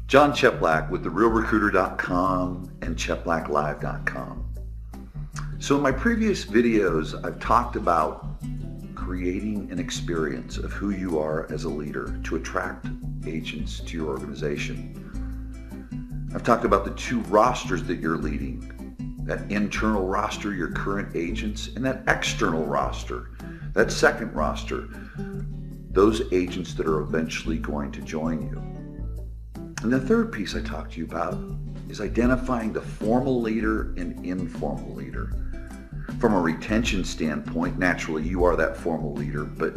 John Cheplak with TheRealRecruiter.com and CheplakLive.com. So in my previous videos, I've talked about creating an experience of who you are as a leader to attract agents to your organization. I've talked about the two rosters that you're leading, that internal roster, your current agents, and that external roster, that second roster, those agents that are eventually going to join you. And the third piece I talked to you about is identifying the formal leader and informal leader. From a retention standpoint, naturally you are that formal leader, but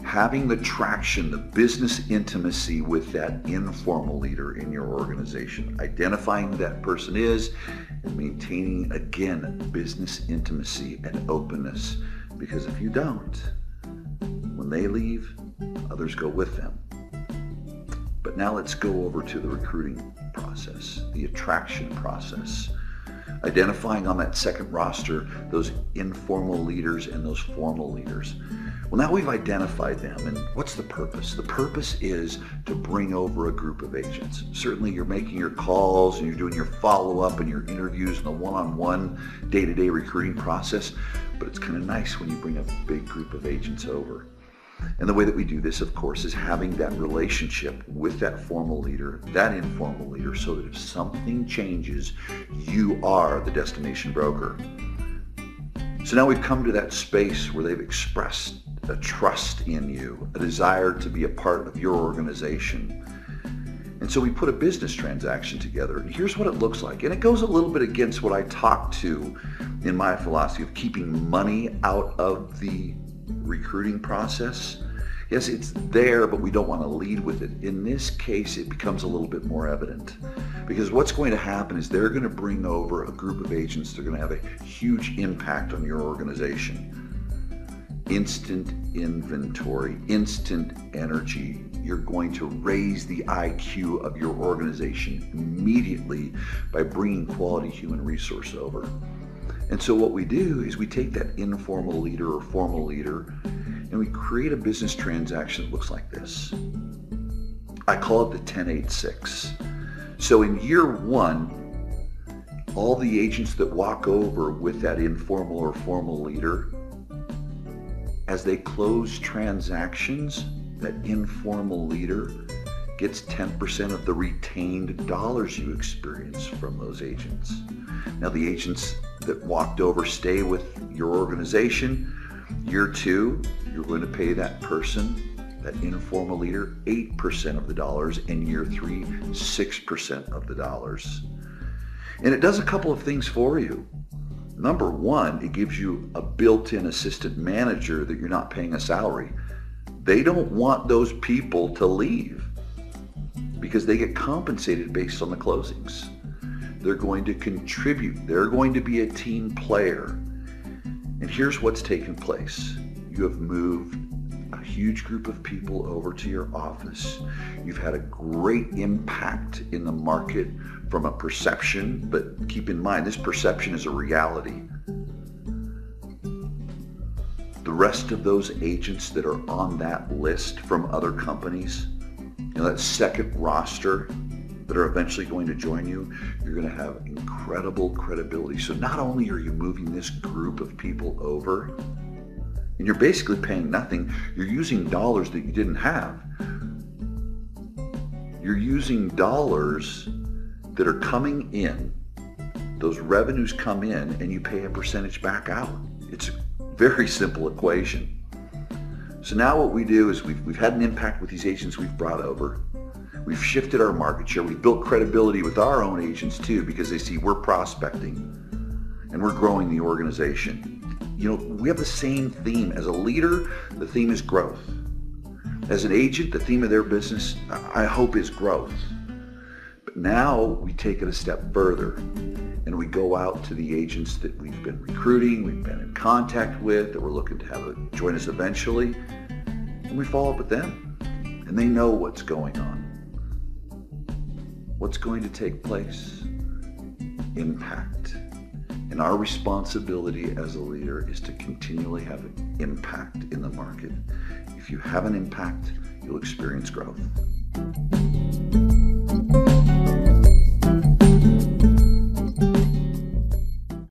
having the traction, the business intimacy with that informal leader in your organization, identifying who that person is and maintaining, again, business intimacy and openness. Because if you don't, when they leave, others go with them. But now let's go over to the recruiting process, the attraction process. Identifying on that second roster those informal leaders and those formal leaders. Well, now we've identified them, and what's the purpose? The purpose is to bring over a group of agents. Certainly you're making your calls and you're doing your follow-up and your interviews and the one-on-one day-to-day recruiting process, but it's kind of nice when you bring a big group of agents over. And the way that we do this, of course, is having that relationship with that formal leader, that informal leader, so that if something changes, you are the destination broker. So now we've come to that space where they've expressed a trust in you, a desire to be a part of your organization. And so we put a business transaction together, and here's what it looks like. And it goes a little bit against what I talked to in my philosophy of keeping money out of the recruiting process. Yes, it's there, but we don't want to lead with it. In this case, it becomes a little bit more evident, because what's going to happen is they're going to bring over a group of agents. They're going to have a huge impact on your organization. Instant inventory, instant energy. You're going to raise the IQ of your organization immediately by bringing quality human resource over. And so what we do is we take that informal leader or formal leader and we create a business transaction that looks like this. I call it the 10-8-6. So in year one, all the agents that walk over with that informal or formal leader, as they close transactions, that informal leader gets 10% of the retained dollars you experience from those agents. Now the agents that walked over stay with your organization. Year two, you're going to pay that person, that informal leader, 8% of the dollars, and year three, 6% of the dollars. And it does a couple of things for you. Number one, it gives you a built-in assistant manager that you're not paying a salary. They don't want those people to leave because they get compensated based on the closings. They're going to contribute. They're going to be a team player. And here's what's taken place. You have moved a huge group of people over to your office. You've had a great impact in the market from a perception, but keep in mind, this perception is a reality. The rest of those agents that are on that list from other companies, that second roster that are eventually going to join you, you're going to have incredible credibility. So not only are you moving this group of people over, and you're basically paying nothing, you're using dollars that you didn't have. You're using dollars that are coming in, those revenues come in, and you pay a percentage back out. It's a very simple equation. So now what we do is we've had an impact with these agents we've brought over. We've shifted our market share. We've built credibility with our own agents too, because they see we're prospecting and we're growing the organization. We have the same theme. As a leader, the theme is growth. As an agent, the theme of their business, I hope, is growth. But now we take it a step further and we go out to the agents that we've been recruiting, we've been in contact with, that we're looking to have join us eventually, and we follow up with them. And they know what's going on. What's going to take place? Impact. And And our responsibility as a leader is to continually have an impact in the market. If you have an impact, you'll experience growth.